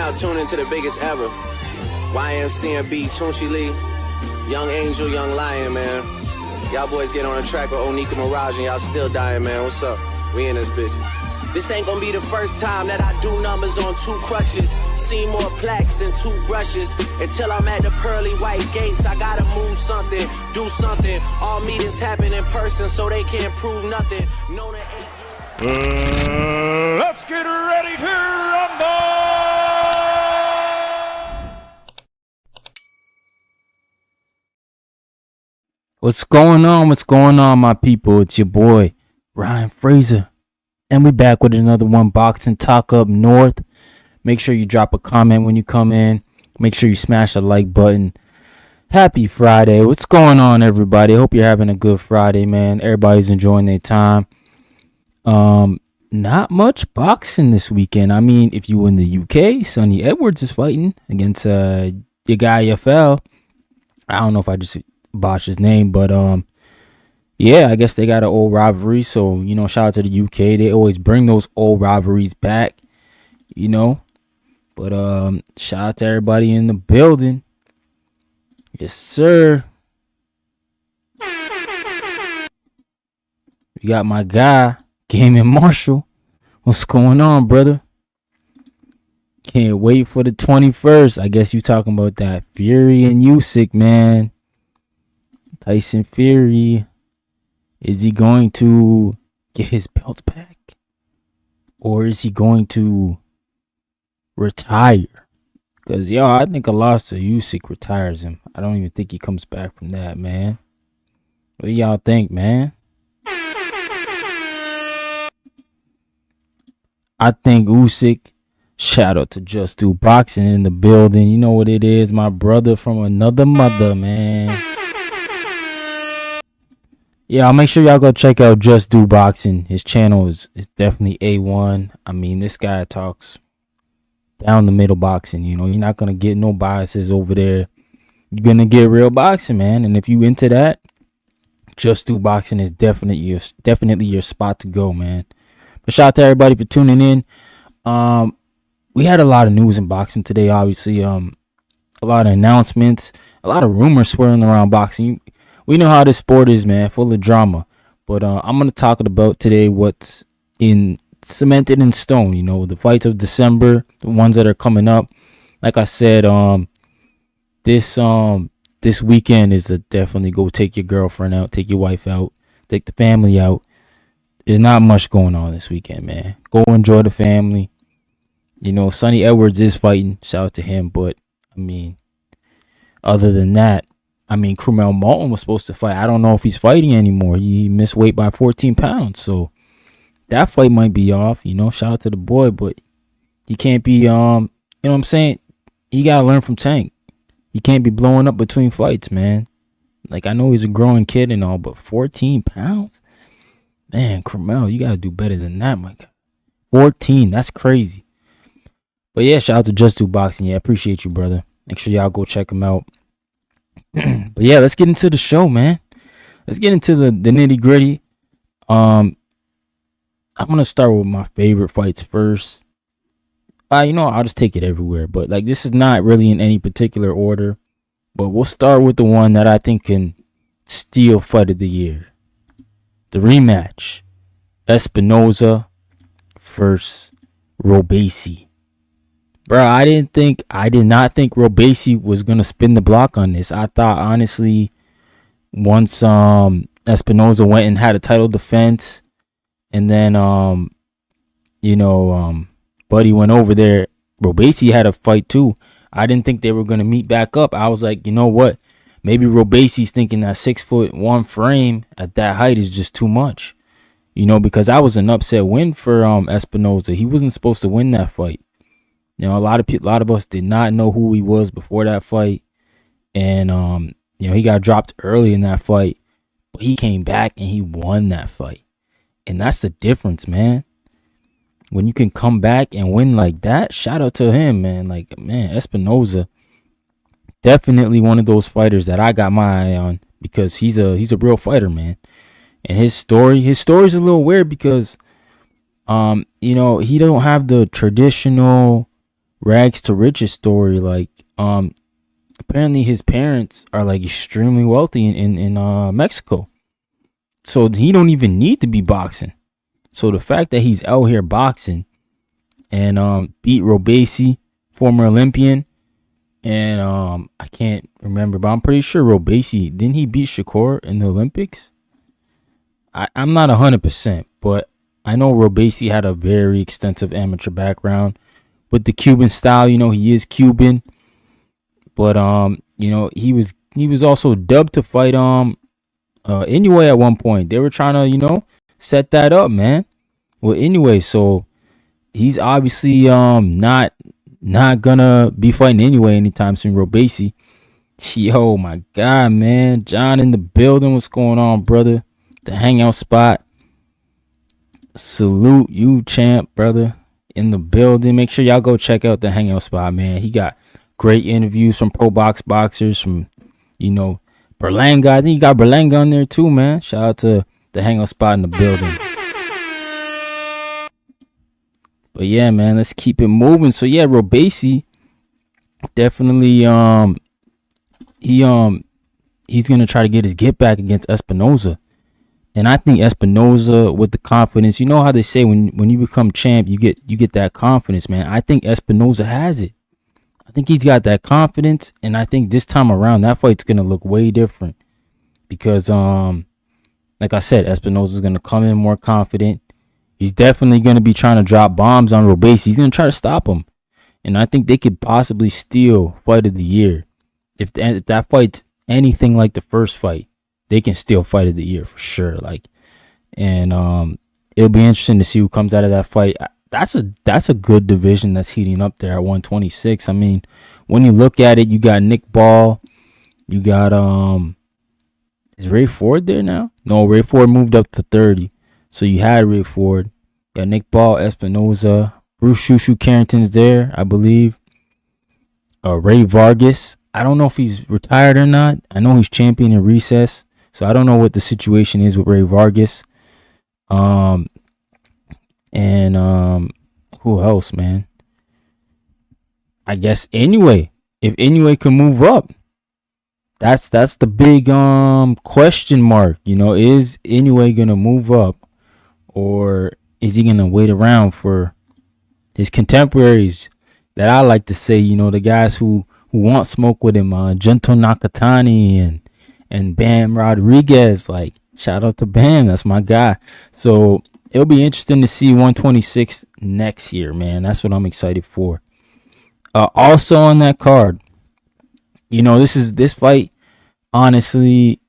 now tuned into the biggest ever. YMCMB, Tunchi Lee, Young Angel, Young Lion, man. Y'all boys get on the track with Onika Mirage and y'all still dying, man. What's up? We in this bitch. This ain't gonna be the first time that I do numbers on 2 crutches. Seen more plaques than 2 brushes. Until I'm at the pearly white gates, I gotta move something, do something. All meetings happen in person, so they can't prove nothing. No, they ain't. Let's get ready to rumble! What's going on? What's going on, my people? It's your boy, Ryan Frazer. And we back with another one boxing talk up north. Make sure you drop a comment when you come in. Make sure you smash the like button. Happy Friday. What's going on, everybody? Hope you're having a good Friday, man. Everybody's enjoying their time. Not much boxing this weekend. I mean, if you in the UK, Sonny Edwards is fighting against your guy FL. I don't know if I just botched his name, but yeah, I guess they got an old rivalry. So, you know, shout out to the UK. They always bring those old rivalries back, you know. But shout out to everybody in the building. Yes, sir. You got my guy, Gaming Marshall. What's going on, brother? Can't wait for the 21st. I guess you talking about that Fury and Usyk, man. Tyson Fury. Is he going to get his belt back? Or is he going to retire? Because, yo, I think a loss to Usyk retires him. I don't even think he comes back from that, man. What do y'all think, man? I think Usyk, shout out to Just Do Boxing in the building. You know what it is, my brother from another mother, man. Yeah, I'll make sure y'all go check out Just Do Boxing. His channel is definitely A1. I mean, this guy talks down the middle boxing. You know, you're not going to get no biases over there. You're going to get real boxing, man. And if you into that, Just Do Boxing is definitely your spot to go, man. But shout out to everybody for tuning in. We had a lot of news in boxing today, obviously. A lot of announcements, a lot of rumors swirling around boxing. We know how this sport is, man, full of drama. But I'm going to talk about today what's cemented in stone, you know, the fights of December, the ones that are coming up. Like I said, this weekend is a definitely go take your girlfriend out, take your wife out, take the family out. There's not much going on this weekend, man. Go enjoy the family. You know, Sonny Edwards is fighting. Shout out to him. But, I mean, other than that, I mean, Crumel Malton was supposed to fight. I don't know if he's fighting anymore. He missed weight by 14 pounds. So, that fight might be off. You know, shout out to the boy. But he can't be, you know what I'm saying? He got to learn from Tank. He can't be blowing up between fights, man. Like, I know he's a growing kid and all, but 14 pounds? Man, Crumel, you got to do better than that, my God. 14, that's crazy. But yeah, shout out to Just Do Boxing. Yeah, appreciate you, brother. Make sure y'all go check him out. But yeah, let's get into the show, man. Let's get into the nitty gritty. I'm going to start with my favorite fights first. You know, I'll just take it everywhere. But like, this is not really in any particular order. But we'll start with the one that I think can steal fight of the year. The rematch. Espinosa versus Robeisy. Bro, I did not think Robeisy was gonna spin the block on this. I thought, honestly, once Espinosa went and had a title defense, and then Buddy went over there, Robeisy had a fight too. I didn't think they were gonna meet back up. I was like, you know what? Maybe Robeisy's thinking that 6'1" frame at that height is just too much. You know, because that was an upset win for Espinosa. He wasn't supposed to win that fight. You know, a lot of us did not know who he was before that fight. And he got dropped early in that fight. But he came back and he won that fight. And that's the difference, man. When you can come back and win like that, shout out to him, man. Like, man, Espinosa, definitely one of those fighters that I got my eye on, because he's a real fighter, man. And his story's a little weird because he don't have the traditional rags to riches story. Like, apparently his parents are like extremely wealthy in Mexico, so he don't even need to be boxing. So the fact that he's out here boxing and beat Robeisy, former Olympian, and I can't remember, but I'm pretty sure Robeisy, didn't he beat Shakur in the Olympics? I'm not 100%, but I know Robeisy had a very extensive amateur background with the Cuban style. He is Cuban, but he was also dubbed to fight Inoue at one point. They were trying to set that up, man, with Inoue. So he's obviously not gonna be fighting Inoue anytime soon. Robeisy. Oh my God, man. John in the building. What's going on, brother? The hangout spot. Salute you, champ, brother. In the building. Make sure y'all go check out the hangout spot, man. He got great interviews from ProBox boxers, from Berlanga. I think you got Berlanga on there too, man. Shout out to the hangout spot in the building. But yeah, man, let's keep it moving. So yeah, Robeisy definitely he's gonna try to get his get back against Espinosa. And I think Espinosa, with the confidence, how they say when you become champ, you get that confidence, man. I think Espinosa has it. I think he's got that confidence, and I think this time around that fight's gonna look way different because like I said, Espinosa's gonna come in more confident. He's definitely gonna be trying to drop bombs on Robeisy. He's gonna try to stop him, and I think they could possibly steal fight of the year if that fight's anything like the first fight. They can steal fight of the year for sure. And it'll be interesting to see who comes out of that fight. That's a good division that's heating up there at 126. I mean, when you look at it, you got Nick Ball, you got is Ray Ford there now? No, Ray Ford moved up to 30. So you had Ray Ford, you got Nick Ball, Espinosa, Bruce Shushu Carrington's there, I believe. Ray Vargas. I don't know if he's retired or not. I know he's champion in recess. So I don't know what the situation is with Ray Vargas. And who else, man? I guess Inoue. If Inoue can move up, that's the big question mark. Is Inoue gonna move up, or is he gonna wait around for his contemporaries that I like to say? The guys who want smoke with him, Gento Nakatani and Bam Rodriguez. Like, shout out to Bam, that's my guy. So it'll be interesting to see 126 next year, man. That's what I'm excited for. Also on that card, this fight, honestly,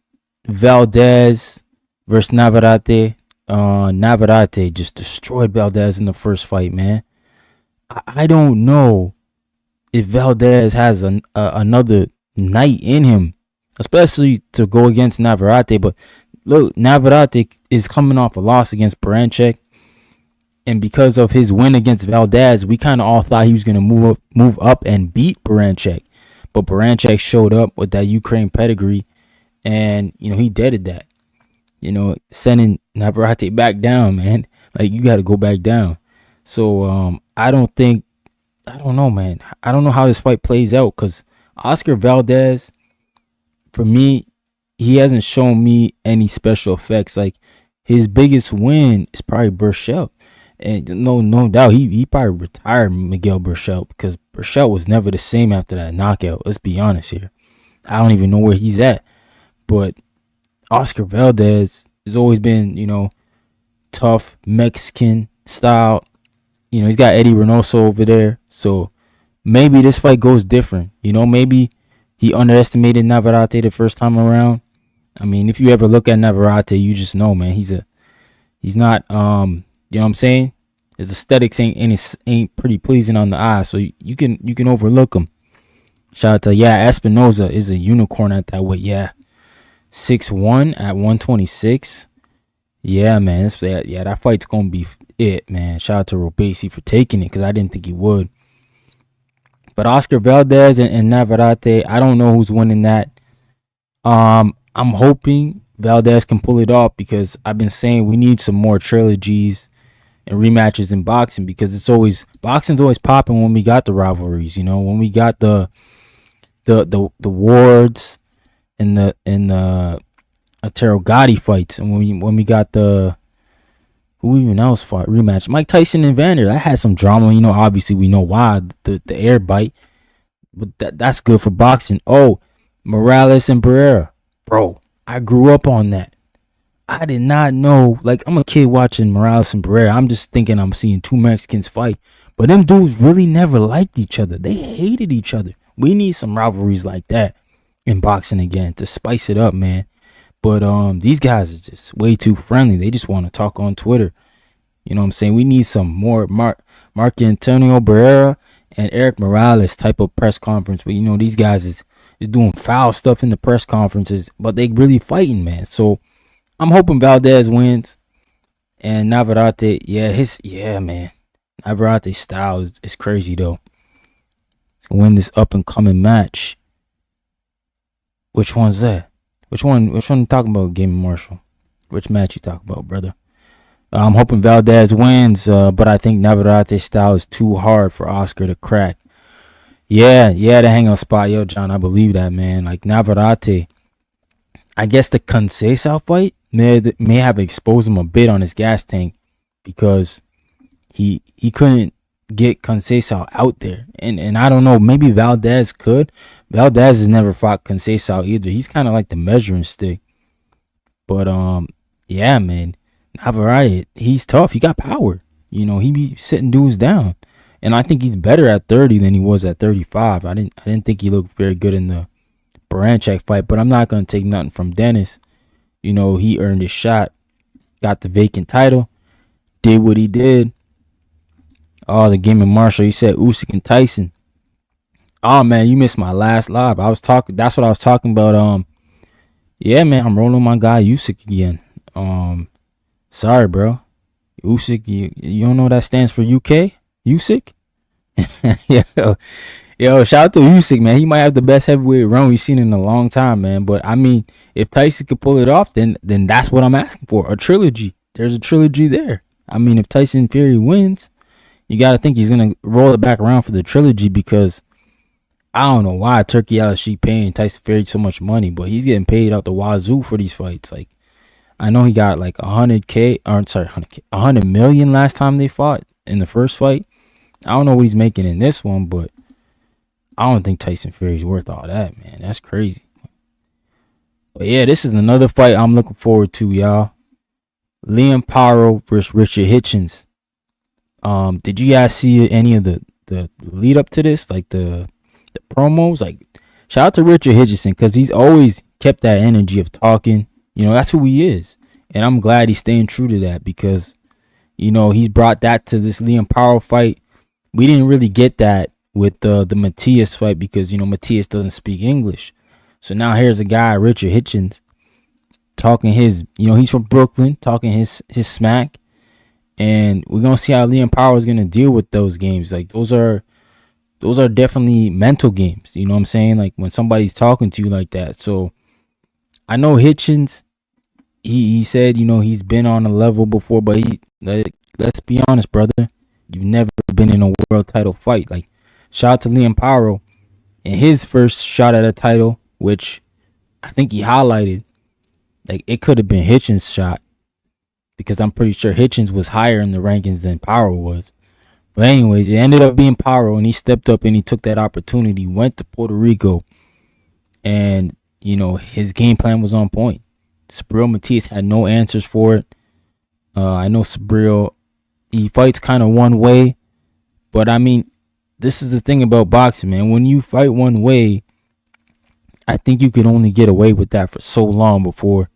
Valdez versus Navarrete. Navarrete just destroyed Valdez in the first fight, man. I don't know if Valdez has another night in him, especially to go against Navarrete. But look, Navarrete is coming off a loss against Baranchek, and because of his win against Valdez, we kind of all thought he was going to move up and beat Baranchek. But Baranchek showed up with that Ukraine pedigree, and he deaded that. Sending Navarrete back down, man. Like, you got to go back down. So I don't know, man. I don't know how this fight plays out, because Oscar Valdez, for me, he hasn't shown me any special effects. Like, his biggest win is probably Burchell. And no doubt, he probably retired Miguel Burchell, because Burchell was never the same after that knockout. Let's be honest here. I don't even know where he's at. But Oscar Valdez has always been, tough Mexican style. He's got Eddie Reynoso over there. So maybe this fight goes different. Maybe he underestimated Navarrete the first time around. I mean, if you ever look at Navarrete, you just know, man, he's not, you know what I'm saying? His aesthetics ain't pretty pleasing on the eye. So you can overlook him. Shout out to, Espinosa is a unicorn at that weight. 6'1" at 126. Yeah, man. That fight's going to be it, man. Shout out to Robeisy for taking it, because I didn't think he would. But Oscar Valdez and Navarrete, I don't know who's winning that. I'm hoping Valdez can pull it off, because I've been saying we need some more trilogies and rematches in boxing, because boxing's always popping when we got the rivalries. When we got the Wards and the Otero Gotti fights, and when we got the who even else fought rematch, Mike Tyson and Vander, that had some drama. Obviously we know why, the air bite, but that's good for boxing. Oh, Morales and Barrera, bro, I grew up on that. I did not know. Like, I'm a kid watching Morales and Barrera. I'm just thinking I'm seeing two Mexicans fight. But them dudes really never liked each other. They hated each other. We need some rivalries like that in boxing again to spice it up, man. But these guys are just way too friendly. They just want to talk on Twitter. You know what I'm saying? We need some more Mark Antonio Barrera and Eric Morales type of press conference. But, these guys is doing foul stuff in the press conferences. But they really fighting, man. So I'm hoping Valdez wins, and Navarrete, man. Navarrete's style is crazy, though. To win this up and coming match. Which one's that? Which one you talking about, Game Marshall? Which match you talking about, brother? I'm hoping Valdez wins, but I think Navarrete's style is too hard for Oscar to crack. Yeah, the hang-up spot. Yo, John, I believe that, man. Like, Navarrete, I guess the Conceição fight may have exposed him a bit on his gas tank, because he couldn't get Conceição out there, and I don't know, maybe Valdez could. Valdez has never fought Conceição either. He's kind of like the measuring stick. But yeah, man, Navarrete, he's tough. He got power. He be sitting dudes down, and I think he's better at 30 than he was at 35. I didn't think he looked very good in the Baranchak fight, but I'm not gonna take nothing from Dennis. He earned his shot, got the vacant title, did what he did. Oh, the Game of Marshall, he said Usyk and Tyson. Oh, man, you missed my last live. That's what I was talking about. Yeah, man, I'm rolling my guy Usyk again. Sorry, bro. Usyk, you don't know what that stands for? UK? Usyk? Yo, shout out to Usyk, man. He might have the best heavyweight run we've seen in a long time, man. But I mean, if Tyson could pull it off, then that's what I'm asking for. A trilogy. There's a trilogy there. I mean, if Tyson Fury wins, you got to think he's going to roll it back around for the trilogy, because I don't know why Turkey Al-Sheikh paying Tyson Fury so much money, but he's getting paid out the wazoo for these fights. Like, I know he got like 100 million last time they fought in the first fight. I don't know what he's making in this one, but I don't think Tyson Fury's worth all that, man. That's crazy. But yeah, this is another fight I'm looking forward to, y'all. Liam Paro versus Richard Hitchins. Did you guys see any of the lead up to this, like the promos? Like, shout out to Richard Hitchins, because he's always kept that energy of talking. That's who he is, and I'm glad he's staying true to that, because he's brought that to this Liam Paro fight. We didn't really get that with the Matias fight, because Matias doesn't speak English. So now here's a guy, Richard Hitchins, talking his, he's from Brooklyn, talking his smack. And we're going to see how Liam Paro is going to deal with those games. Like, those are definitely mental games. You know what I'm saying? Like, when somebody's talking to you like that. So I know Hitchins, he said, he's been on a level before, but let's be honest, brother. You've never been in a world title fight. Like, shout out to Liam Paro in his first shot at a title, which I think he highlighted. Like, it could have been Hitchins' shot, because I'm pretty sure Hitchins was higher in the rankings than Paro was. But anyways, it ended up being Paro, and he stepped up and he took that opportunity, went to Puerto Rico, and, his game plan was on point. Subriel Matias had no answers for it. I know Subriel, he fights kind of one way, but I mean, this is the thing about boxing, man. When you fight one way, I think you can only get away with that for so long before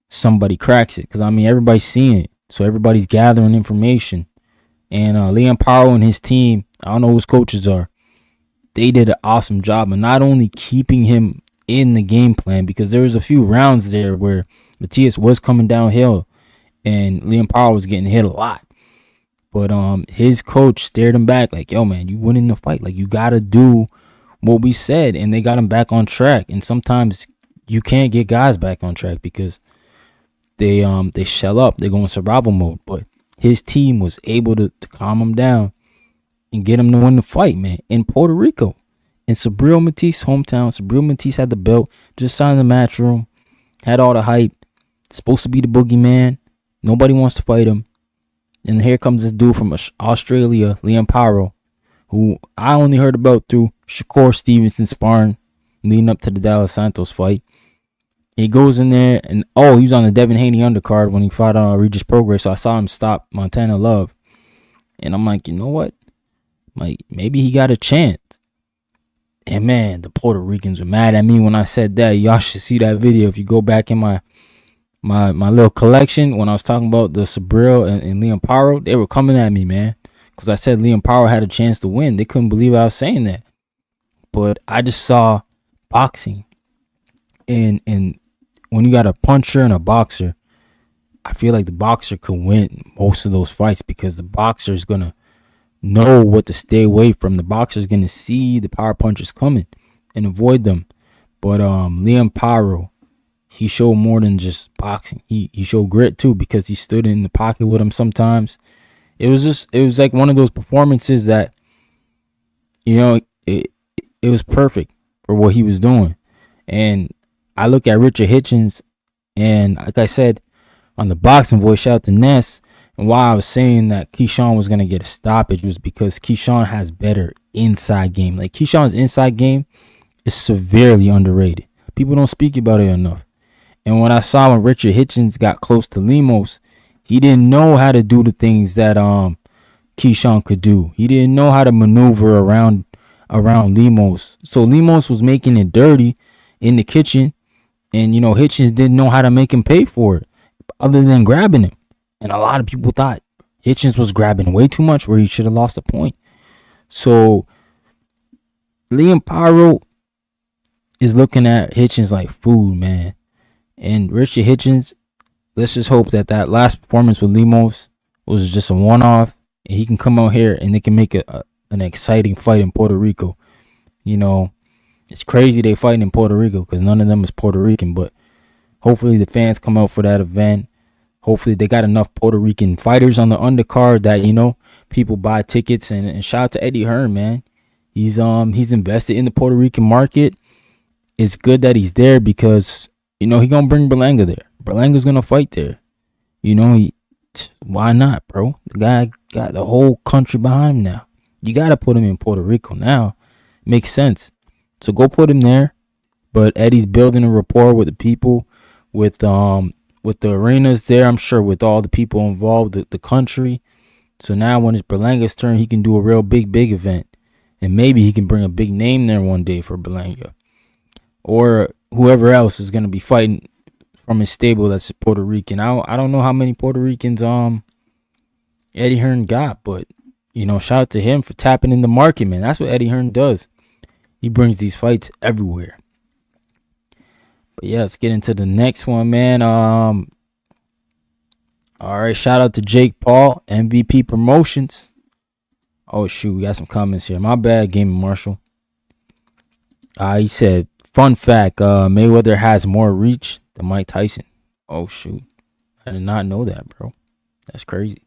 somebody cracks it, because I mean, everybody's seeing it, so everybody's gathering information. And Liam Paro and his team, I don't know who his coaches are, they did an awesome job of not only keeping him in the game plan, because there was a few rounds there where Matias was coming downhill and Liam Paro was getting hit a lot, but his coach stared him back like, yo, man, you winning the fight, like, you gotta do what we said. And they got him back on track. And sometimes you can't get guys back on track because they shell up, they go in survival mode. But his team was able to calm him down and get him to win the fight, man, in Puerto Rico. In Subriel Mati's hometown. Subriel Matis had the belt, just signed the match room, had all the hype, supposed to be the boogeyman. Nobody wants to fight him. And here comes this dude from Australia, Liam Paro, who I only heard about through Shakur Stevenson sparring leading up to the Dallas Santos fight. He goes in there and, he was on the Devin Haney undercard when he fought Regis Prograis. So I saw him stop Montana Love. And I'm like, you know what? Like, maybe he got a chance. And man, the Puerto Ricans were mad at me when I said that. Y'all should see that video if you go back in my little collection when I was talking about the Subriel and Liam Paro. They were coming at me, man, because I said Liam Paro had a chance to win. They couldn't believe I was saying that. But I just saw boxing, and when you got a puncher and a boxer, I feel like the boxer could win most of those fights because the boxer is gonna know what to stay away from. The boxer is gonna see the power punches coming and avoid them. But Liam Paro, he showed more than just boxing. He showed grit too, because he stood in the pocket with him sometimes. It was like one of those performances that, you know, it was perfect for what he was doing. And I look at Richard Hitchins, and like I said on the Boxing Voice, shout out to Ness, and why I was saying that Keyshawn was going to get a stoppage was because Keyshawn has better inside game. Like, Keyshawn's inside game is severely underrated. People don't speak about it enough. And when I saw when Richard Hitchins got close to Lemos, he didn't know how to do the things that Keyshawn could do. He didn't know how to maneuver around Lemos. So Lemos was making it dirty in the kitchen, and, you know, Hitchins didn't know how to make him pay for it other than grabbing him. And a lot of people thought Hitchins was grabbing way too much where he should have lost a point. So Liam Paro is looking at Hitchins like food, man. And Richard Hitchins, let's just hope that last performance with Lemos was just a one-off, and he can come out here and they can make an exciting fight in Puerto Rico. You know, it's crazy they fighting in Puerto Rico because none of them is Puerto Rican, but hopefully the fans come out for that event. Hopefully they got enough Puerto Rican fighters on the undercard that, you know, people buy tickets. And shout out to Eddie Hearn, man. He's invested in the Puerto Rican market. It's good that he's there because, you know, he gonna bring Berlanga there. Berlanga's gonna fight there. You know, why not, bro? The guy got the whole country behind him now. You gotta put him in Puerto Rico now. Makes sense. So go put him there. But Eddie's building a rapport with the people, with the arenas there, I'm sure, with all the people involved, the country. So now when it's Berlanga's turn, he can do a real big event. And maybe he can bring a big name there one day for Berlanga. Or whoever else is going to be fighting from his stable that's Puerto Rican. I don't know how many Puerto Ricans Eddie Hearn got, but, you know, shout out to him for tapping in the market, man. That's what Eddie Hearn does. He brings these fights everywhere. But yeah, let's get into the next one, man. All right, shout out to Jake Paul, MVP Promotions. Oh shoot, we got some comments here. My bad, Gaming Marshall. He said, fun fact, Mayweather has more reach than Mike Tyson. Oh shoot, I did not know that, bro. That's crazy.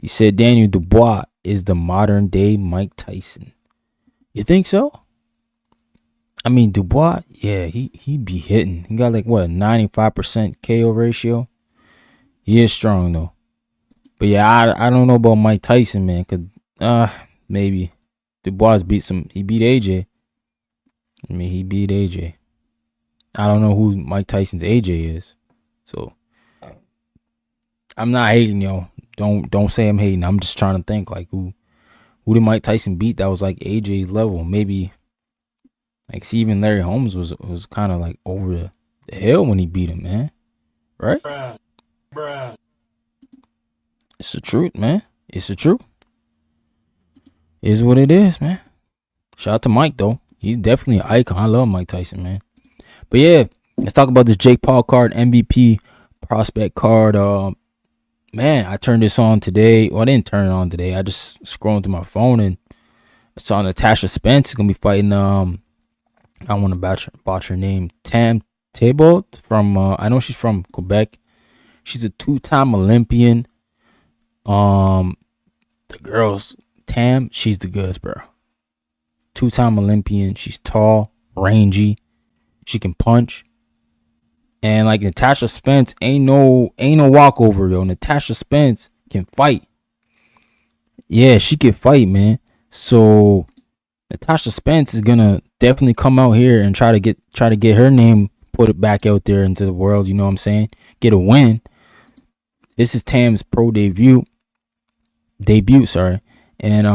He said Daniel Dubois is the modern day Mike Tyson. You think so? I mean, Dubois, yeah, he be hitting. He got like, what, 95% KO ratio? He is strong, though. But yeah, I don't know about Mike Tyson, man, because maybe Dubois he beat AJ. I mean, he beat AJ. I don't know who Mike Tyson's AJ is. So, I'm not hating, yo. Don't say I'm hating. I'm just trying to think, like, who did Mike Tyson beat that was like AJ's level? Maybe, like, see, even Larry Holmes was kind of like over the hill when he beat him, man. Right? Bruh. It's the truth, man. It's the truth. It's what it is, man. Shout out to Mike, though. He's definitely an icon. I love Mike Tyson, man. But yeah, let's talk about this Jake Paul card, MVP prospect card. Man, I turned this on today. Well, I didn't turn it on today. I just scrolled through my phone and I saw Natasha Spence is gonna be fighting. I don't want to botch her name. Tam Tebow from. I know she's from Quebec. She's a 2-time Olympian. The girls, Tam, she's the goods, bro. 2-time Olympian. She's tall, rangy. She can punch. And like Natasha Spence ain't no walkover, yo. Natasha Spence can fight. Yeah, she can fight, man. So Natasha Spence is gonna definitely come out here and try to get her name put it back out there into the world. You know what I'm saying? Get a win. This is Tam's pro debut. Sorry. And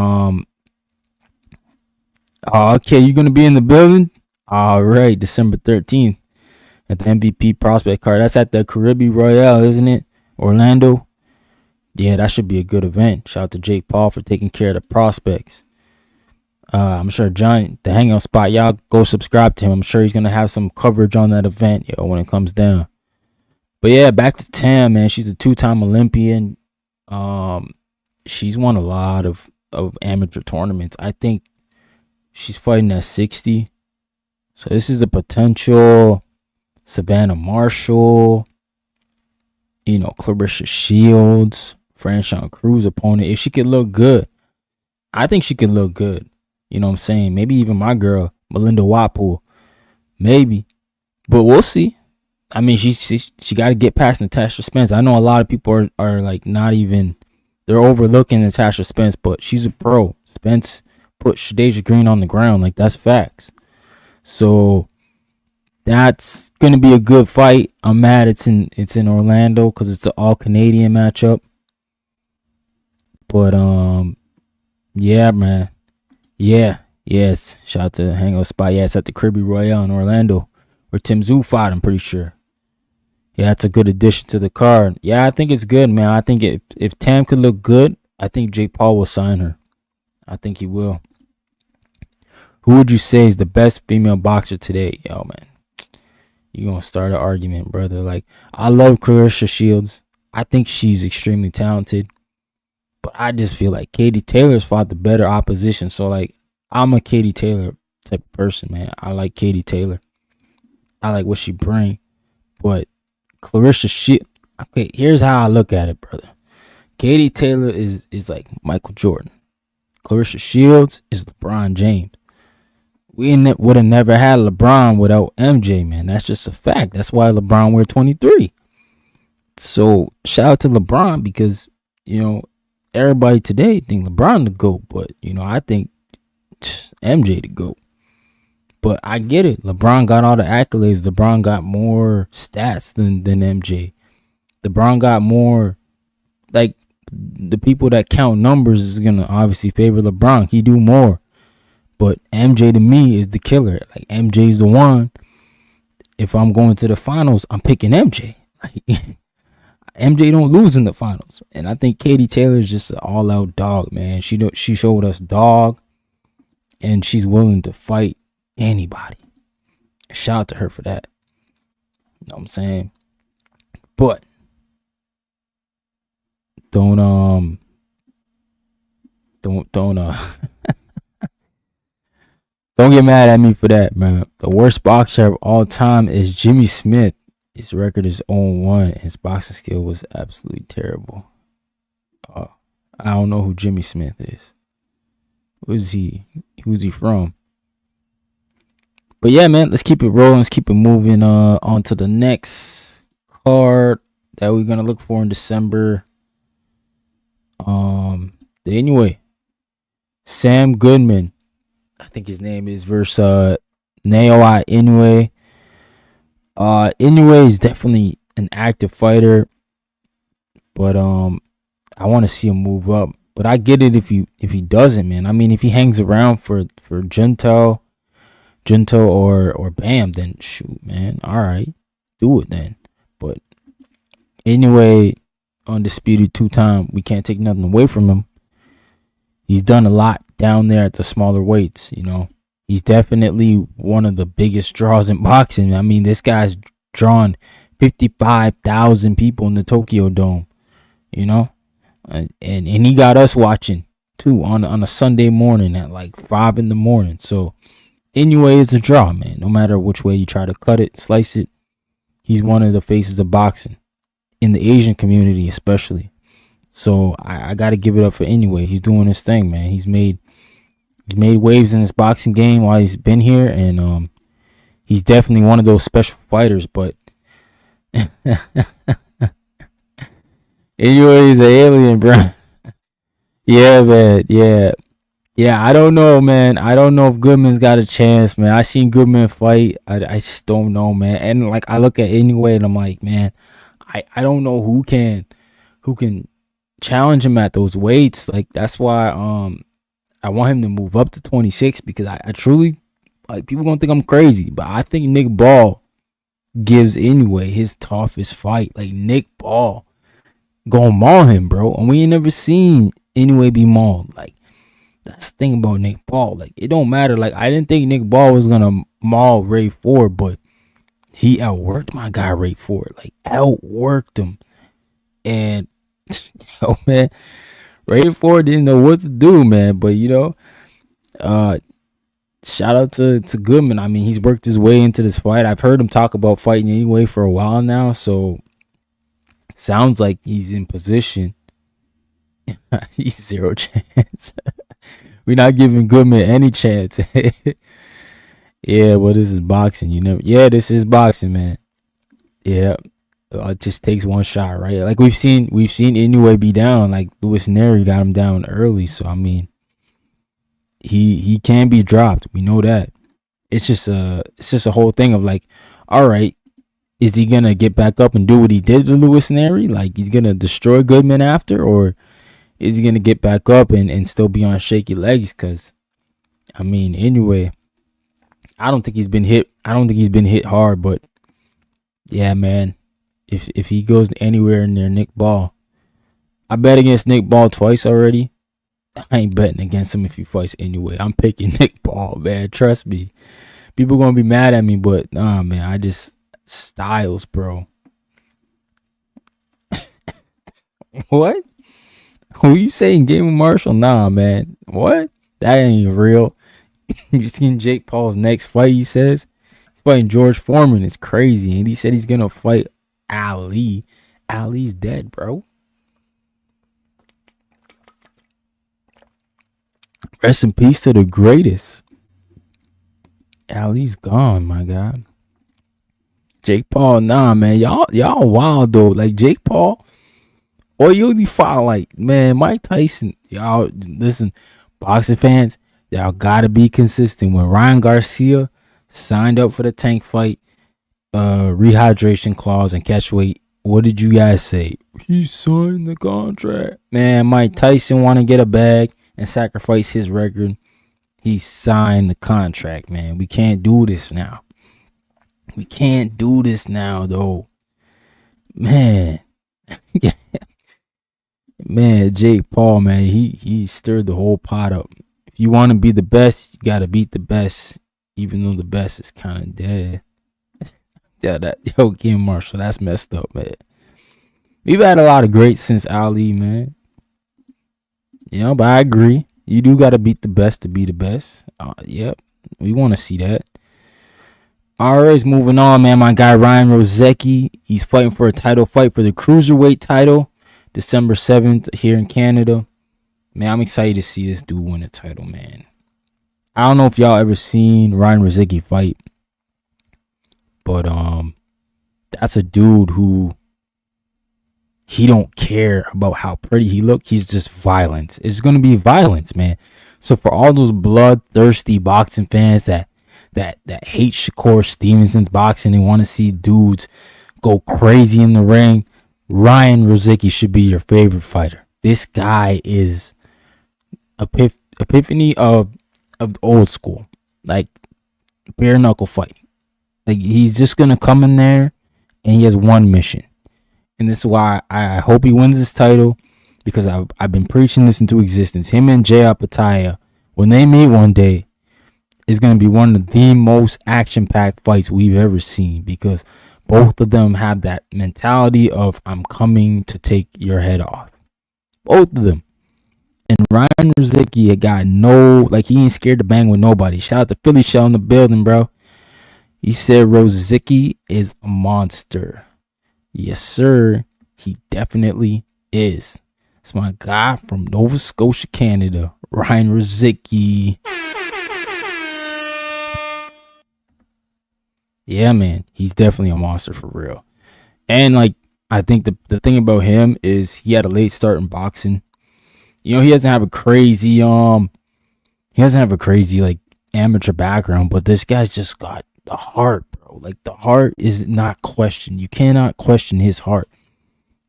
okay, you're gonna be in the building. All right, December 13th at the MVP prospect card. That's at the Caribbean Royale, isn't it? Orlando. Yeah, that should be a good event. Shout out to Jake Paul for taking care of the prospects. I'm sure John, the Hangout Spot, y'all go subscribe to him. I'm sure he's gonna have some coverage on that event, yo, when it comes down. But yeah, back to Tam, man. She's a 2-time Olympian. She's won a lot of amateur tournaments. I think she's fighting at 60. So this is a potential Savannah Marshall, Clarissa Shields, Franchon Cruz opponent. If she could look good, I think she could look good. You know what I'm saying? Maybe even my girl, Melinda Watpool. Maybe. But we'll see. I mean, she got to get past Natasha Spence. I know a lot of people are like not even, they're overlooking Natasha Spence, but she's a pro. Spence put Shadeja Green on the ground. Like, that's facts. So that's going to be a good fight. I'm mad it's in Orlando because it's an all-Canadian matchup. But, yeah, man. Yeah. Yes. Shout out to the Hangout Spot. Yeah, it's at the Caribbean Royale in Orlando where Tim Tszyu fought, I'm pretty sure. Yeah, that's a good addition to the card. Yeah, I think it's good, man. I think if Tam could look good, I think Jake Paul will sign her. I think he will. Who would you say is the best female boxer today? Yo, man. You're going to start an argument, brother. Like, I love Clarissa Shields. I think she's extremely talented. But I just feel like Katie Taylor's fought the better opposition. So, like, I'm a Katie Taylor type of person, man. I like Katie Taylor. I like what she brings. But Clarissa Shields, okay, here's how I look at it, brother. Katie Taylor is like Michael Jordan. Clarissa Shields is LeBron James. We would have never had LeBron without MJ, man. That's just a fact. That's why LeBron wear 23. So shout out to LeBron because, everybody today think LeBron the GOAT, but, I think MJ the GOAT. But I get it. LeBron got all the accolades. LeBron got more stats than MJ. LeBron got more, like, the people that count numbers is going to obviously favor LeBron. He do more. But MJ to me is the killer. Like, MJ's the one. If I'm going to the finals, I'm picking MJ. Like, MJ don't lose in the finals. And I think Katie Taylor is just an all-out dog, man. She showed us dog. And she's willing to fight anybody. Shout out to her for that. You know what I'm saying? But don't get mad at me for that, man. The worst boxer of all time is Jimmy Smith. His record is 0-1. His boxing skill was absolutely terrible. I don't know who Jimmy Smith is. Who's he from? But yeah, man, let's keep it rolling. Let's keep it moving on to the next card that we're gonna look for in December. Inoue, Sam Goodman, I think his name is, versus Naoya Inoue. Inoue is definitely an active fighter, but I want to see him move up. But I get it if he doesn't, man. I mean, if he hangs around for Junto or Bam, then shoot, man. All right, do it then. But anyway, undisputed 2-time. We can't take nothing away from him. He's done a lot down there at the smaller weights. He's definitely one of the biggest draws in boxing. I mean, this guy's drawn 55,000 people in the Tokyo Dome. And he got us watching too on a Sunday morning at like 5 a.m. So Inoue is a draw, man. No matter which way you try to cut it, slice it, he's one of the faces of boxing in the Asian community, especially. So I got to give it up for Inoue. He's doing his thing, man. He's made waves in his boxing game while he's been here, and he's definitely one of those special fighters. But Inoue is an alien, bro. Yeah, man. Yeah. I don't know, man. I don't know if Goodman's got a chance, man. I seen Goodman fight. I just don't know, man. And like I look at Inoue and I'm like, man, I don't know who can challenge him at those weights. Like that's why I want him to move up to 26 because I truly like people gonna think I'm crazy, but I think Nick Ball gives Inoue his toughest fight. Like Nick Ball gonna maul him, bro. And we ain't never seen Inoue be mauled. Like that's the thing about Nick Ball. Like it don't matter. Like I didn't think Nick Ball was gonna maul Ray Ford, but he outworked my guy Ray Ford. Like outworked him. And oh man, Ray Ford didn't know what to do, man. But shout out to Goodman. I mean, he's worked his way into this fight. I've heard him talk about fighting Inoue for a while now, so sounds like he's in position. He's zero chance. We're not giving Goodman any chance. Yeah, well, this is boxing. This is boxing, man. Yeah. It just takes one shot, right? Like we've seen Inoue be down. Like Luis Neri got him down early, so I mean, he can be dropped. We know that. It's just a whole thing of like, all right, is he gonna get back up and do what he did to Luis Neri? Like he's gonna destroy Goodman after, or is he gonna get back up and still be on shaky legs? Because I mean, Inoue, I don't think he's been hit. I don't think he's been hit hard, but yeah, man. If he goes anywhere near Nick Ball, I bet against Nick Ball twice already. I ain't betting against him if he fights Inoue. I'm picking Nick Ball, man. Trust me. People gonna be mad at me, but nah, man. I just styles, bro. What? Who you saying? Game of Marshall? Nah, man. What? That ain't real. You seen Jake Paul's next fight? He says he's fighting George Foreman. It's crazy, and he said he's gonna fight Ali. Ali's dead, bro. Rest in peace to the greatest. Ali's gone, my God. Jake Paul, nah, man. Y'all wild though. Like Jake Paul, or you only fought like, man, Mike Tyson. Y'all listen, boxing fans, y'all gotta be consistent. When Ryan Garcia signed up for the tank fight, rehydration clause and catch weight, what did you guys say? He signed the contract. Man, Mike Tyson want to get a bag and sacrifice his record. He signed the contract, man. We can't do this now. We can't do this now, though. Man. Man, Jake Paul, man, he stirred the whole pot up. If you want to be the best, you got to beat the best, even though the best is kind of dead. Game Marshall, that's messed up, man. We've had a lot of greats since Ali, man. But I agree. You do got to beat the best to be the best. Yep, we want to see that. All right, moving on, man. My guy Ryan Rozicki, he's fighting for a title fight for the Cruiserweight title, December 7th here in Canada. Man, I'm excited to see this dude win a title, man. I don't know if y'all ever seen Ryan Rozicki fight, but that's a dude who he don't care about how pretty he look. He's just violent. It's gonna be violence, man. So for all those bloodthirsty boxing fans that hate Shakur Stevenson's boxing and want to see dudes go crazy in the ring, Ryan Rozicki should be your favorite fighter. This guy is epiphany of old school, like bare knuckle fight. Like he's just gonna come in there and he has one mission, and this is why I hope he wins this title, because I've been preaching this into existence. Him and Jay Apataya, when they meet one day, is gonna be one of the most action-packed fights we've ever seen, because both of them have that mentality of I'm coming to take your head off. Both of them. And Ryan Rozicki got he ain't scared to bang with nobody. Shout out to Philly Shell in the building, bro. He said Rozicki is a monster. Yes, sir. He definitely is. It's my guy from Nova Scotia, Canada, Ryan Rozicki. Yeah, man, he's definitely a monster for real. And like, I think the thing about him is he had a late start in boxing. You know, he doesn't have a crazy like amateur background, but this guy's just got the heart, bro. Like, the heart is not questioned. You cannot question his heart.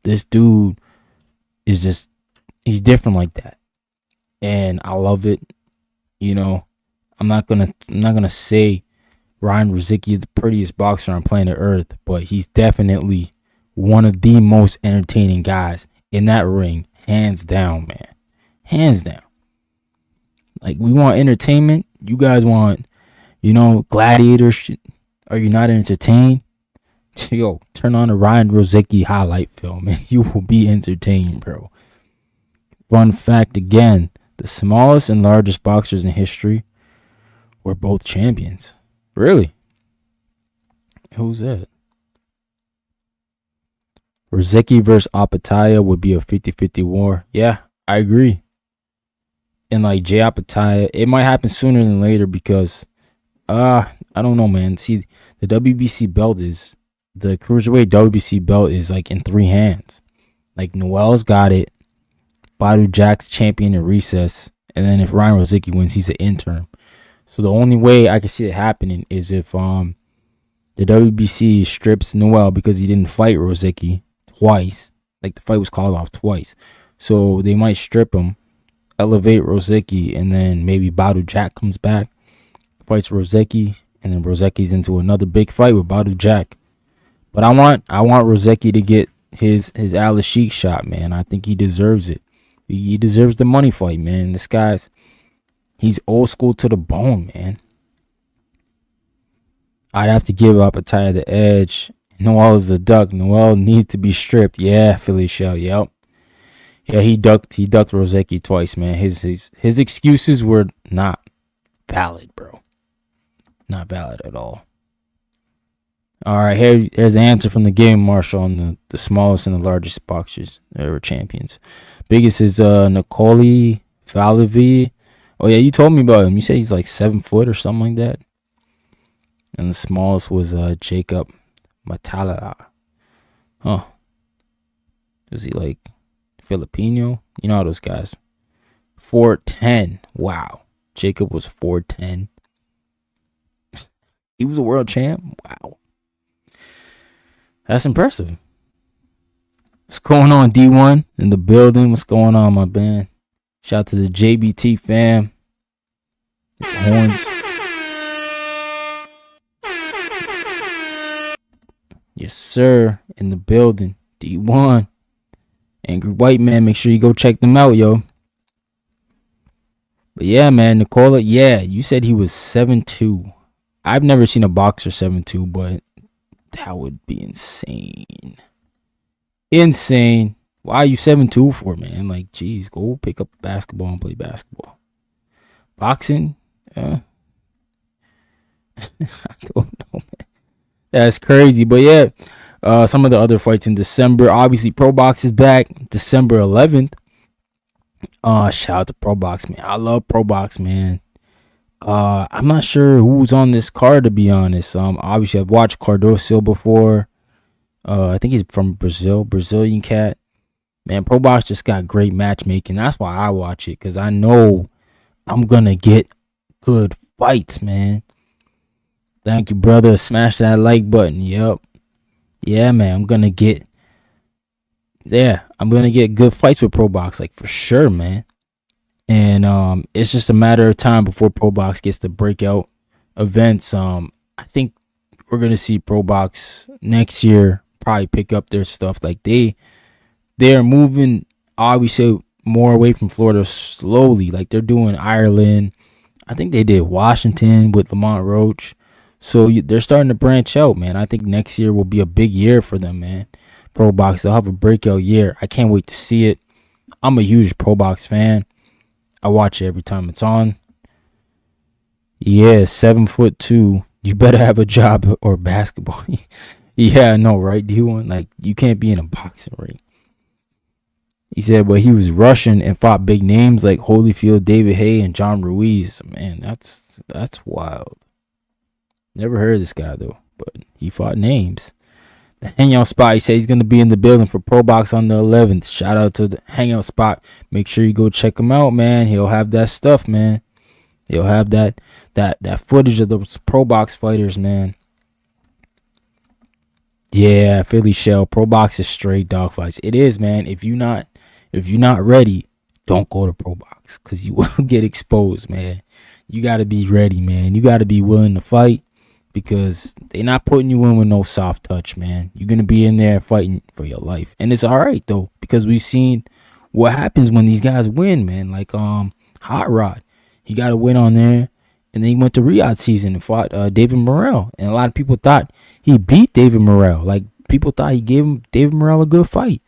This dude is just, he's different like that. And I love it. You know, I'm not gonna say Ryan Rozicki is the prettiest boxer on planet Earth, but he's definitely one of the most entertaining guys in that ring, hands down, man. Hands down. Like, we want entertainment. You guys want, you know, gladiator shit. Are you not entertained? Yo, turn on a Ryan Rozicki highlight film and you will be entertained, bro. Fun fact again, the smallest and largest boxers in history were both champions. Really? Who's that? Rozicki versus Apataya would be a 50-50 war. Yeah, I agree. And like Jay Apataya, it might happen sooner than later because I don't know, man. See, the WBC belt is, the Cruiserweight WBC belt is like in 3 hands. Like, Noel's got it. Badu Jack's champion in recess. And then if Ryan Rozicki wins, he's an interim. So the only way I can see it happening is if the WBC strips Noel because he didn't fight Rozicki twice. Like, the fight was called off twice. So they might strip him, elevate Rozicki, and then maybe Badu Jack comes back, fights Rozicki, and then Rozicki's into another big fight with Badu Jack. But I want Rozicki to get his Alice Sheik shot, man. I think he deserves it. He deserves the money fight, man. This guy's, he's old school to the bone, man. I'd have to give Apataya the edge. Noel is a duck. Noel needs to be stripped. Yeah, Philly Shell. Yep. Yeah, he ducked Rozicki twice, man. His excuses were not valid, bro. Not valid at all. All right, here's the answer from the game marshal on the smallest and the largest boxers that were champions. Biggest is Nicole Falavi. Oh yeah, you told me about him. You said he's like 7 foot or something like that. And the smallest was Jacob Matala. Huh. Is he like Filipino? You know how those guys. 4'10". Wow. Jacob was 4'10". He was a world champ. Wow. That's impressive. What's going on, D1 in the building? What's going on, my band? Shout out to the JBT fam. The horns. Yes, sir. In the building. D1. Angry White Man. Make sure you go check them out, yo. But yeah, man. Nicola. Yeah, you said he was 7'2". I've never seen a boxer 7'2", but that would be insane. Insane. Why are you 7'2" for, man? Like, geez, go pick up basketball and play basketball. Boxing? I don't know, man. That's crazy. But yeah, some of the other fights in December. Obviously, ProBox is back December 11th. Shout out to ProBox, man. I love ProBox, man. I'm not sure who's on this card, to be honest. Obviously, I've watched Cardoso before. I think he's from Brazil, Brazilian cat. Man, ProBox just got great matchmaking. That's why I watch it, because I know I'm going to get good fights, man. Thank you, brother. Smash that like button. Yep. Yeah, man, I'm going to get good fights with ProBox, like, for sure, man. And it's just a matter of time before ProBox gets the breakout events. I think we're going to see ProBox next year probably pick up their stuff. Like, they're moving, obviously, more away from Florida slowly. Like, they're doing Ireland. I think they did Washington with Lamont Roach. So they're starting to branch out, man. I think next year will be a big year for them, man. ProBox, they'll have a breakout year. I can't wait to see it. I'm a huge ProBox fan. I watch it every time it's on. Yeah, 7'2". You better have a job or basketball. Yeah, I know, right? D1, like, you can't be in a boxing ring. He said, but he was Russian and fought big names like Holyfield, David Haye, and John Ruiz. Man, that's wild. Never heard of this guy though, but he fought names. The Hangout Spot, he said he's gonna be in the building for ProBox on the 11th. Shout out to the Hangout Spot. Make sure you go check him out, man. He'll have that stuff, man. He'll have that footage of those ProBox fighters, man. Yeah, Philly Shell. ProBox is straight dog fights. It is, man. If you're not ready, don't go to ProBox because you will get exposed, man. You gotta be ready, man. You gotta be willing to fight because they're not putting you in with no soft touch, man. You're gonna be in there fighting for your life, and it's all right though because we've seen what happens when these guys win, man. Like Hot Rod, he got a win on there, and then he went to Riyadh season and fought David Morrell, and a lot of people thought he beat David Morrell. Like people thought he gave him David Morrell a good fight.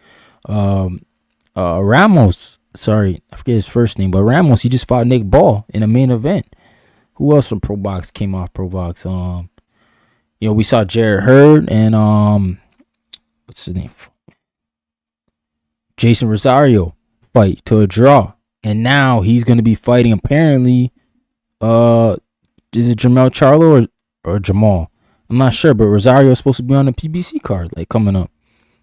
Ramos, sorry, I forget his first name, but Ramos, he just fought Nick Ball in a main event. Who else from ProBox came off ProBox? We saw Jared Hurd and what's his name? Jason Rosario fight to a draw. And now he's gonna be fighting apparently is it Jamel Charlo or Jamal? I'm not sure, but Rosario is supposed to be on the PBC card, like coming up.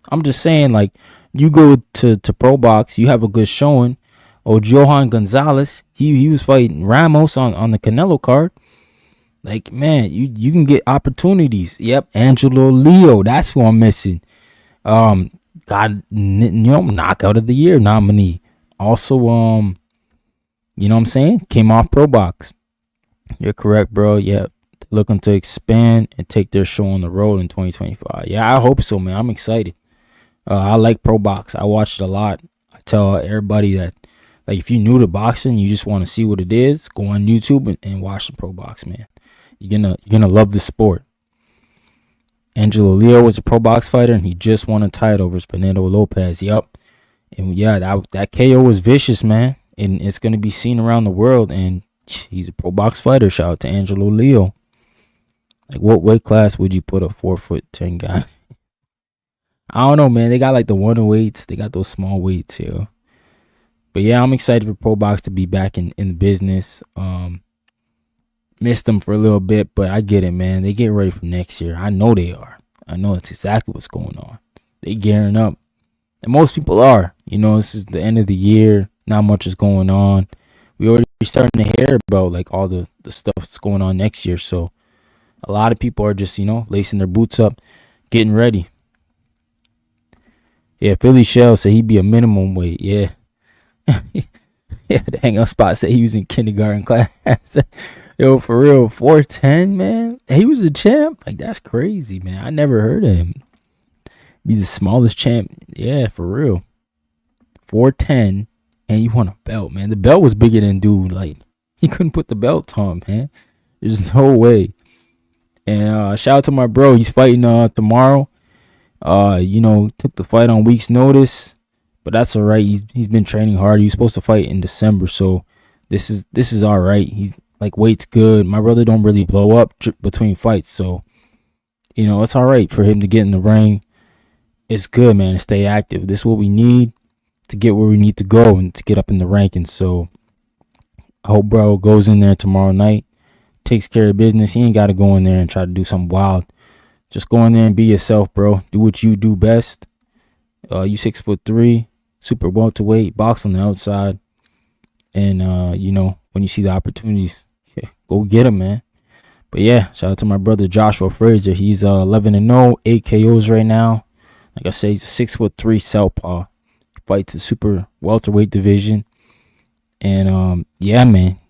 I'm just saying, like, you go to ProBox, you have a good showing. Johan Gonzalez, he was fighting Ramos on the Canelo card. Like, man, you can get opportunities. Yep, Angelo Leo, that's who I'm missing. Knockout of the year nominee. Also, you know what I'm saying? Came off ProBox. You're correct, bro. Yep. Looking to expand and take their show on the road in 2025. Yeah, I hope so, man. I'm excited. I like ProBox. I watched it a lot. I tell everybody that, like, if you're new to boxing, you just want to see what it is, go on YouTube and watch the ProBox, man. You're gonna love the sport. Angelo Leo was a ProBox fighter, and he just won a title over Fernando Lopez. Yep. And yeah, that KO was vicious, man. And it's gonna be seen around the world. And he's a ProBox fighter. Shout out to Angelo Leo. Like, what weight class would you put a 4'10" guy? I don't know, man. They got like the 108s. They got those small weights here. But yeah, I'm excited for ProBox to be back in the business. Missed them for a little bit, but I get it, man. They get ready for next year. I know they are. I know that's exactly what's going on. They gearing up. And most people are. You know, this is the end of the year. Not much is going on. We already starting to hear about like all the stuff that's going on next year. So a lot of people are just, lacing their boots up, getting ready. Yeah, Philly Shell said he'd be a minimum weight. Yeah. Yeah, the Hangout Spot said he was in kindergarten class. Yo, for real, 4'10", man. He was a champ. Like, that's crazy, man. I never heard of him. He's the smallest champ. Yeah, for real. 4'10", and you won a belt, man. The belt was bigger than dude. Like, he couldn't put the belt on, man. There's no way. And shout out to my bro. He's fighting tomorrow. Took the fight on week's notice, but that's all right. He's been training hard. He was supposed to fight in December, so this is all right. He's like, weight's good. My brother don't really blow up between fights, so it's all right for him to get in the ring. It's good, man, to stay active. This is what we need to get where we need to go and to get up in the rankings. So I hope bro goes in there tomorrow night, takes care of business. He ain't got to go in there and try to do something wild. Just go in there and be yourself, bro. Do what you do best. You 6'3", super welterweight, box on the outside. And, when you see the opportunities, go get them, man. But yeah, shout out to my brother Joshua Frazer. He's 11-0, 8 KOs right now. Like I say, he's a 6'3" southpaw. Fights the super welterweight division. And, yeah, man,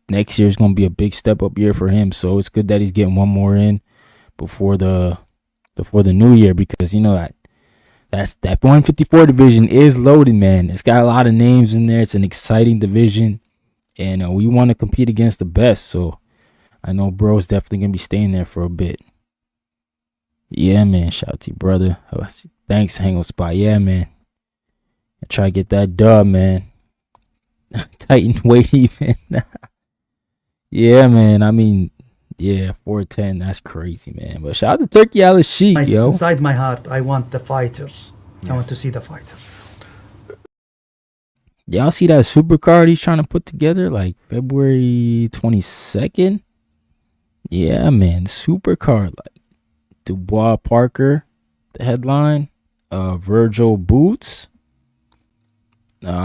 next year is going to be a big step up year for him. So it's good that he's getting one more in before the new year, because that 154 division is loaded, man. It's got a lot of names in there. It's an exciting division, and we want to compete against the best. So I know bro's definitely gonna be staying there for a bit. Yeah, man. Shout out to you, brother. Thanks, Hangout Spot. Yeah, man. I try to get that dub, man. Tighten weight even. Yeah, man. I mean, yeah, 4'10", that's crazy, man. But shout out to Turkey Alice Sheik, yo. Inside my heart, I want the fighters. Yes. I want to see the fighters. Y'all see that super card he's trying to put together, like February 22nd? Yeah, man, super card, like Dubois Parker, the headline, Virgil Boots,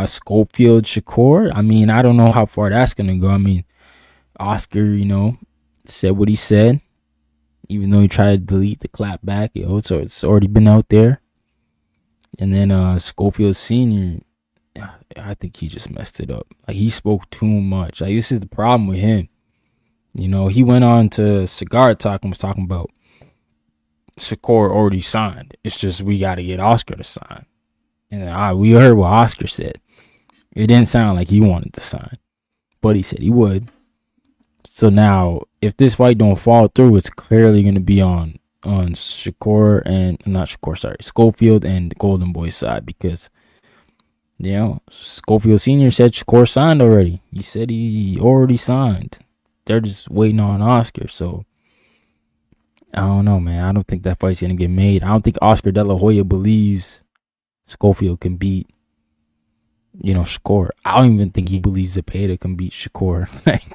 Schofield Shakur. I mean, I don't know how far that's gonna go. I mean, Oscar, said what he said, even though he tried to delete the clap back, so it's already been out there. And then Schofield Sr., I think he just messed it up. Like, he spoke too much. Like, this is the problem with him. He went on to Cigar Talk and was talking about Shakur already signed. It's just we got to get Oscar to sign. And we heard what Oscar said. It didn't sound like he wanted to sign, but he said he would. So now, if this fight don't fall through, it's clearly going to be on Shakur and not Shakur, sorry, Schofield and the Golden Boy side, because Schofield Sr. said Shakur signed already. He said he already signed. They're just waiting on Oscar. So I don't know, man. I don't think that fight's gonna get made. I don't think Oscar De La Hoya believes Schofield can beat Shakur. I don't even think he believes Zepeda can beat Shakur. Like,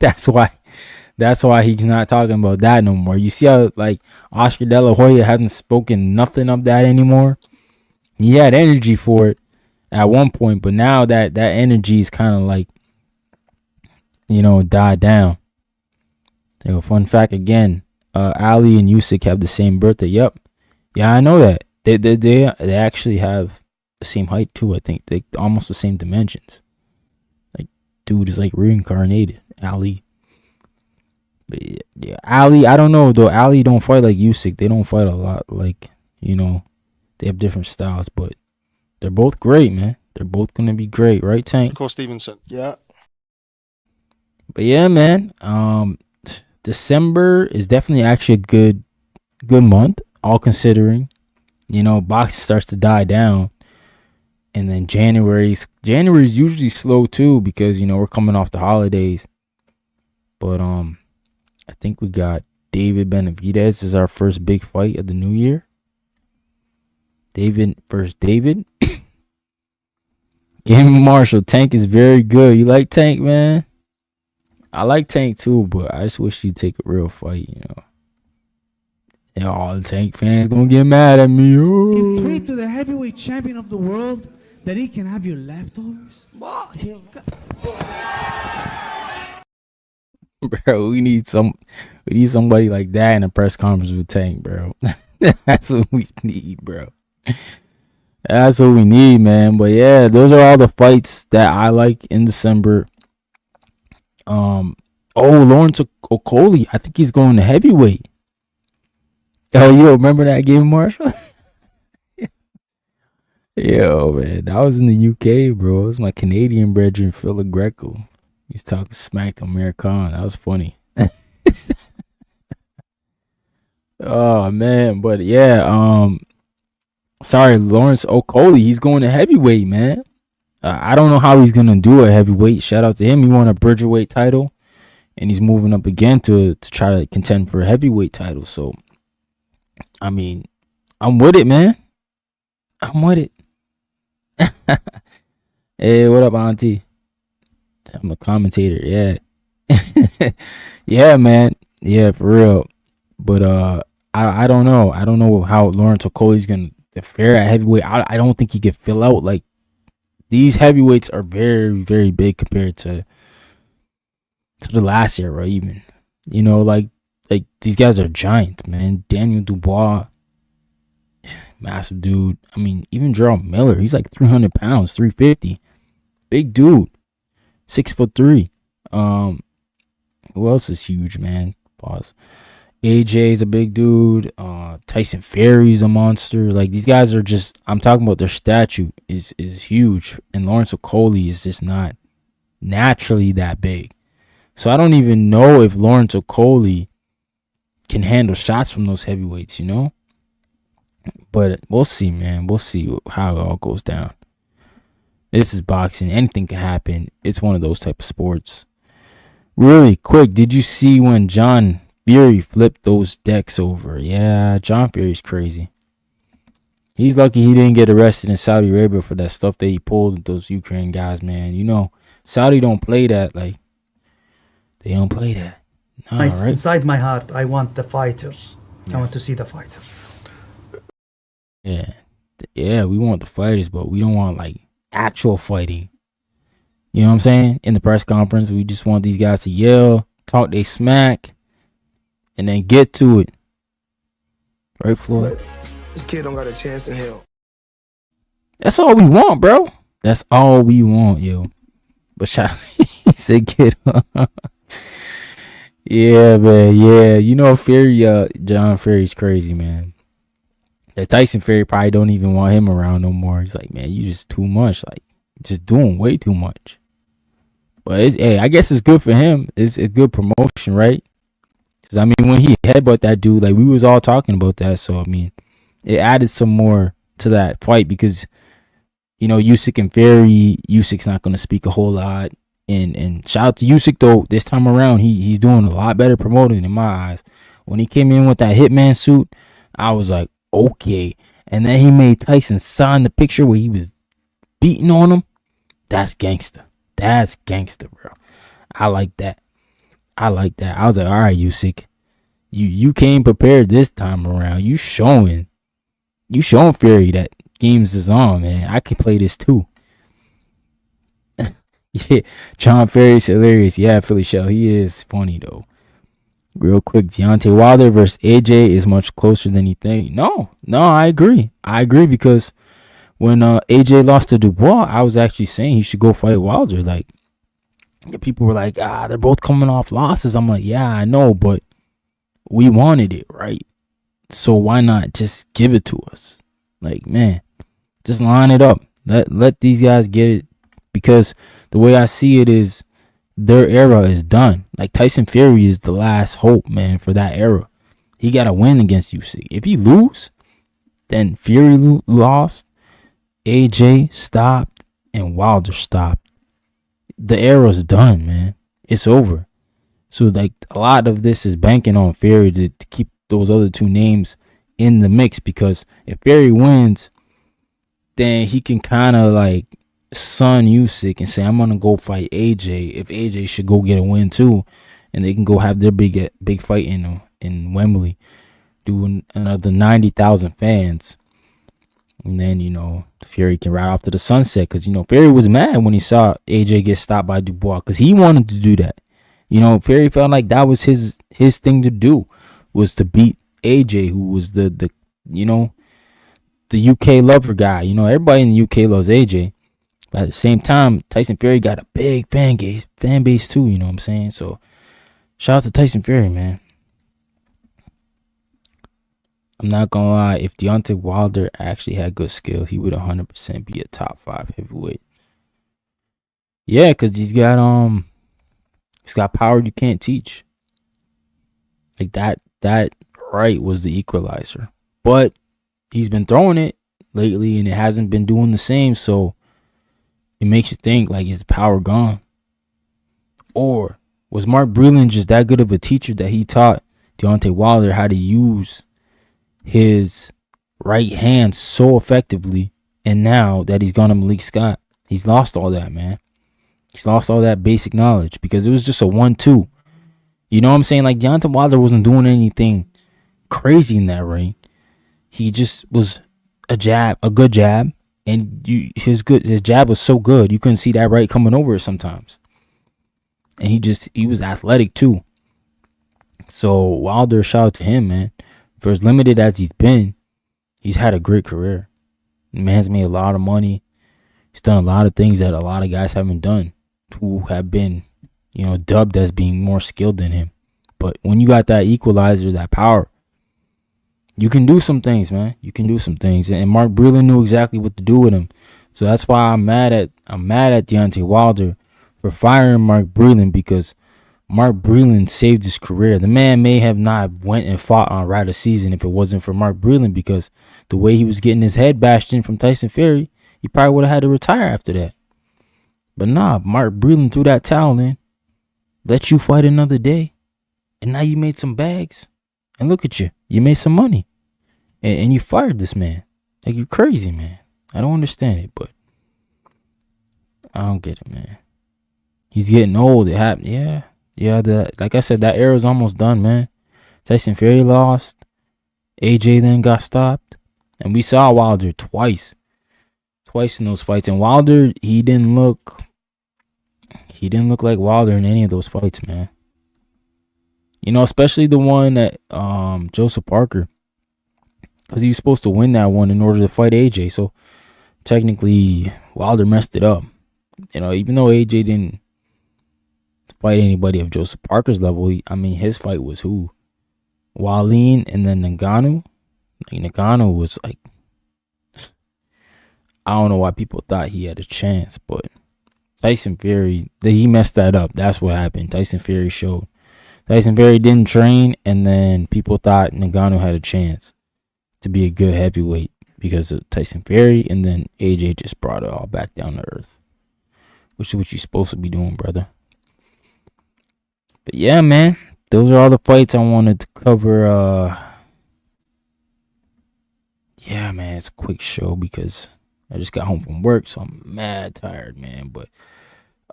that's why he's not talking about that no more. You see how, like, Oscar De La Hoya hasn't spoken nothing of that anymore? He had energy for it at one point, but now that energy is kind of like, died down. Fun fact again, Ali and Usyk have the same birthday. Yep. Yeah, I know that. They actually have the same height too, I think. They almost the same dimensions. Like, dude is like reincarnated. Ali. But yeah, Ali, I don't know though. Ali don't fight like Usyk. They don't fight a lot. Like, they have different styles, but they're both great, man. They're both gonna be great, right, Tank? Shakur Stevenson. Yeah. But yeah, man. December is definitely actually a good month, all considering. Boxing starts to die down. And then January's usually slow too, because we're coming off the holidays. But I think we got David Benavidez is our first big fight of the new year. David versus David. Game Marshall. Tank is very good. You like Tank, man? I like Tank too, but I just wish you'd take a real fight, And all the Tank fans gonna get mad at me. You tweet to the heavyweight champion of the world that he can have your leftovers? Bro, we need somebody like that in a press conference with Tank, bro. That's what we need, bro. That's what we need, man. But yeah, those are all the fights that I like in December. Lawrence Okoli, I think he's going to heavyweight. You remember that game, Marshall? Yo, man, that was in the UK, bro. It was my Canadian brethren, Phil Greco. He's talking smack to Amir Khan. That was funny. Oh man, but yeah, sorry, Lawrence Okoli, he's going to heavyweight, man. I don't know how he's gonna do a heavyweight. Shout out to him. He won a Bridgerweight title, and he's moving up again to try to contend for a heavyweight title. So, I mean, I'm with it, man. I'm with it. Hey, what up, Auntie? I'm a commentator. Yeah. Yeah, man. Yeah, for real. But I don't know. I don't know how Lawrence Okoli's gonna fare at heavyweight. I don't think he could fill out. Like, these heavyweights are very, very big compared to the last era, even. Like these guys are giants, man. Daniel Dubois, massive dude. I mean, even Gerald Miller, he's like 300 pounds, 350. Big dude. 6'3". Who else is huge, man? Pause. AJ's a big dude. Tyson Fury's a monster. Like, these guys are just, I'm talking about their statue is huge. And Lawrence Okoli is just not naturally that big. So I don't even know if Lawrence Okoli can handle shots from those heavyweights, But we'll see, man. We'll see how it all goes down. This is boxing. Anything can happen. It's one of those type of sports. Really quick, did you see when John Fury flipped those decks over? Yeah, John Fury's crazy. He's lucky he didn't get arrested in Saudi Arabia for that stuff that he pulled with those Ukraine guys, man. You know, Saudi don't play that. Like, they don't play that. Nah, right? Inside my heart, I want the fighters. Yes. I want to see the fighters. Yeah. Yeah, we want the fighters, but we don't want, like, actual fighting. You know what I'm saying? In the press conference, we just want these guys to yell, talk they smack, and then get to it. Right, Floyd? But this kid don't got a chance in hell. That's all we want, bro. That's all we want, yo. But he said, "Kid." Yeah, man. Yeah, you know, Fury. John Fury's crazy, man. That Tyson Fury probably don't even want him around no more. He's like, man, you just too much. Like, just doing way too much. But hey, I guess it's good for him. It's a good promotion, right? Because I mean, when he headbutt that dude, like we was all talking about that. So I mean, it added some more to that fight because, you know, Usyk and Fury, Usyk's not going to speak a whole lot. And shout out to Usyk, though. This time around, he's doing a lot better promoting in my eyes. When he came in with that Hitman suit, I was like, okay. And then he made Tyson sign the picture where he was beating on him. That's gangster. That's gangster, bro. I like that. I like that. I was like, all right, Usyk. You came prepared this time around. You showing Fury that games is on, man. I can play this too. Yeah, John Fury's hilarious. Yeah, Philly Shell. He is funny though. Real quick, Deontay Wilder versus AJ is much closer than you think. No, I agree. I agree because when AJ lost to Dubois, I was actually saying he should go fight Wilder. Like, people were like, they're both coming off losses. I'm like, yeah, I know, but we wanted it, right? So why not just give it to us? Like, man, just line it up. Let these guys get it, because the way I see it is their era is done. Like, Tyson Fury is the last hope, man, for that era. He got to win against Usyk. If he lose, then Fury lost, AJ stopped, and Wilder stopped. The era's done, man. It's over. So, like, a lot of this is banking on Fury to keep those other two names in the mix, because if Fury wins, then he can kind of, like, son Usyk and say, I'm going to go fight AJ if AJ should go get a win too. And they can go have their big fight in Wembley, doing another 90,000 fans. And then, you know, Fury can ride off to the sunset, because, you know, Fury was mad when he saw AJ get stopped by Dubois, because he wanted to do that. You know, Fury felt like that was his thing to do, was to beat AJ, who was the you know, the UK lover guy. You know, everybody in the UK loves AJ. But at the same time, Tyson Fury got a big fan base too, you know what I'm saying? So, shout out to Tyson Fury, man. I'm not going to lie. If Deontay Wilder actually had good skill, he would 100% be a top 5 heavyweight. Yeah, because he's got power you can't teach. Like, that right was the equalizer. But he's been throwing it lately, and it hasn't been doing the same, so it makes you think, like, is the power gone? Or was Mark Breland just that good of a teacher that he taught Deontay Wilder how to use his right hand so effectively, and now that he's gone to Malik Scott, he's lost all that, man. He's lost all that basic knowledge, because it was just a 1-2. You know what I'm saying? Like, Deontay Wilder wasn't doing anything crazy in that ring. He just was a good jab. And his jab was so good, you couldn't see that right coming over it sometimes. And he was athletic too. So Wilder, shout out to him, man. For as limited as he's been, he's had a great career. The man's made a lot of money. He's done a lot of things that a lot of guys haven't done, who have been, you know, dubbed as being more skilled than him. But when you got that equalizer, that power, you can do some things, man. You can do some things. And Mark Breland knew exactly what to do with him. So that's why I'm mad at Deontay Wilder for firing Mark Breland, because Mark Breland saved his career. The man may have not went and fought on Rider Season if it wasn't for Mark Breland, because the way he was getting his head bashed in from Tyson Fury, he probably would have had to retire after that. But nah, Mark Breland threw that towel in, let you fight another day, and now you made some bags. And look at you. You made some money. And you fired this man. Like, you crazy, man. I don't understand it, but I don't get it, man. He's getting old. It happened. Yeah. Like I said, that era is almost done, man. Tyson Fury lost. AJ then got stopped. And we saw Wilder twice in those fights. And Wilder, he didn't look like Wilder in any of those fights, man. You know, especially the one that Joseph Parker, because he was supposed to win that one in order to fight AJ. So technically, Wilder messed it up. You know, even though AJ didn't fight anybody of Joseph Parker's level, his fight was who? Wallin and then Ngannou. Like, Ngannou was like, I don't know why people thought he had a chance, but Tyson Fury, he messed that up. That's what happened. Tyson Fury showed. Tyson Fury didn't train, and then people thought Ngannou had a chance to be a good heavyweight because of Tyson Fury, and then AJ just brought it all back down to earth, which is what you're supposed to be doing, brother. But yeah, man, those are all the fights I wanted to cover. Yeah, man, it's a quick show because I just got home from work, so I'm mad tired, man. But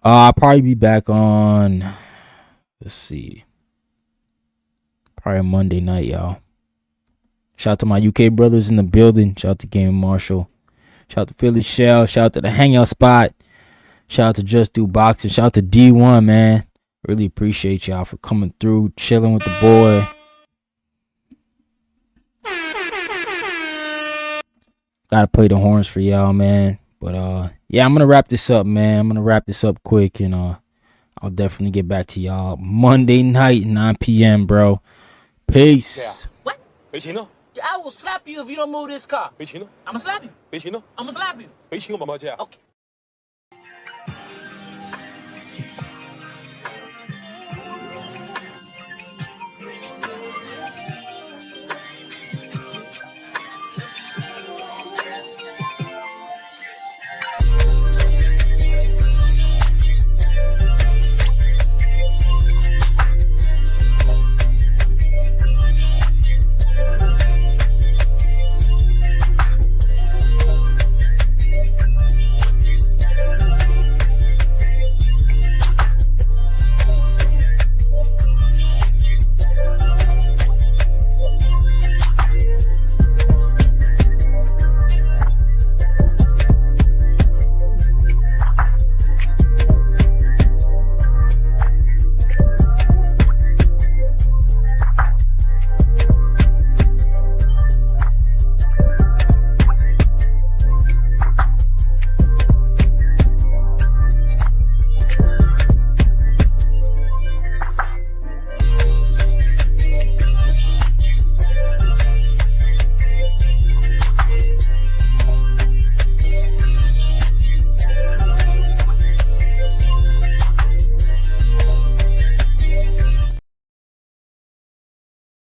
I'll probably be back on, let's see, probably Monday night, y'all. Shout out to my UK brothers in the building. Shout out to Game Marshall. Shout out to Philly Shell. Shout out to the Hangout Spot. Shout out to Just Do Boxing. Shout out to D1, man. Really appreciate y'all for coming through, chilling with the boy. Gotta play the horns for y'all, man. But yeah, I'm gonna wrap this up, man. I'm gonna wrap this up quick, and I'll definitely get back to y'all Monday night, 9 p.m., bro. Peace. What? I will slap you if you don't move this car. I'm gonna slap you. I'm gonna slap you. Okay.